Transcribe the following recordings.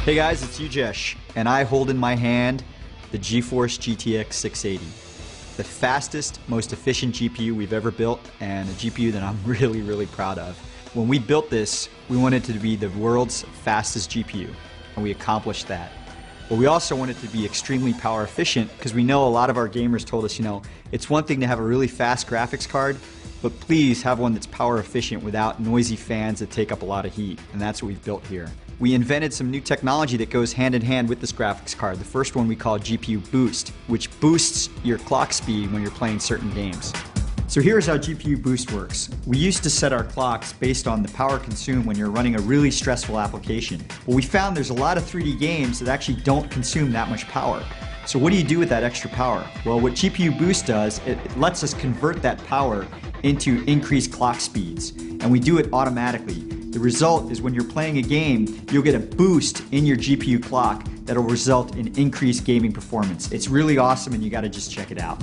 Hey guys, it's Ujesh, and I hold in my hand the GeForce GTX 680. The fastest, most efficient GPU we've ever built, and a GPU that I'm really proud of. When we built this, we wanted it to be the world's fastest GPU, and we accomplished that. But we also want it to be extremely power efficient because we know a lot of our gamers told us, it's one thing to have a really fast graphics card, but please have one that's power efficient without noisy fans that take up a lot of heat, and that's what we've built here. We invented some new technology that goes hand in hand with this graphics card. The first one we call GPU Boost, which boosts your clock speed when you're playing certain games. So here's how GPU Boost works. We used to set our clocks based on the power consumed when you're running a really stressful application. Well, we found there's a lot of 3D games that actually don't consume that much power. So what do you do with that extra power? Well, what GPU Boost does, it lets us convert that power into increased clock speeds, and we do it automatically. The result is when you're playing a game, you'll get a boost in your GPU clock that'll result in increased gaming performance. It's really awesome, and you gotta just check it out.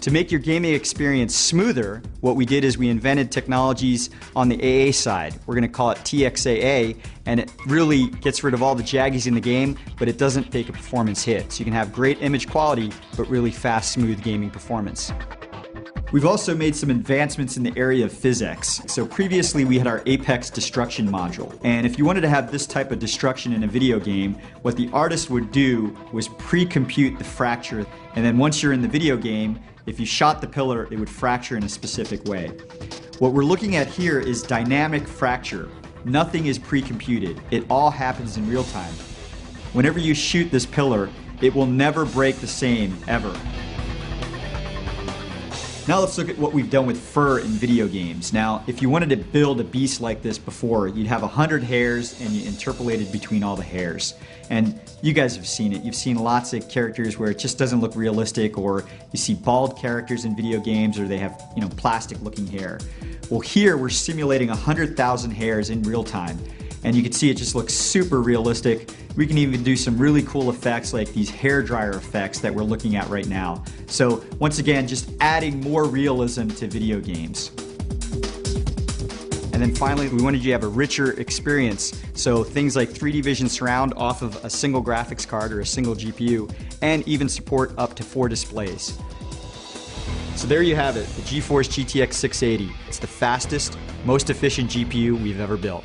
To make your gaming experience smoother, what we did is we invented technologies on the AA side. We're gonna call it TXAA, and it really gets rid of all the jaggies in the game, but it doesn't take a performance hit. So you can have great image quality, but really fast, smooth gaming performance. We've also made some advancements in the area of physics. So previously we had our Apex destruction module. And if you wanted to have this type of destruction in a video game, what the artist would do was pre-compute the fracture. And then once you're in the video game, if you shot the pillar, it would fracture in a specific way. What we're looking at here is dynamic fracture. Nothing is pre-computed. It all happens in real time. Whenever you shoot this pillar, it will never break the same, ever. Now let's look at what we've done with fur in video games. Now, if you wanted to build a beast like this before, you'd have 100 hairs and you interpolated between all the hairs. And you guys have seen it. You've seen lots of characters where it just doesn't look realistic, or you see bald characters in video games, or they have, plastic looking hair. Well, here we're simulating 100,000 hairs in real time. And you can see it just looks super realistic. We can even do some really cool effects like these hair dryer effects that we're looking at right now. So once again, just adding more realism to video games. And then finally, we wanted you to have a richer experience. So things like 3D Vision Surround off of a single graphics card or a single GPU, and even support up to 4 displays. So there you have it, the GeForce GTX 680. It's the fastest, most efficient GPU we've ever built.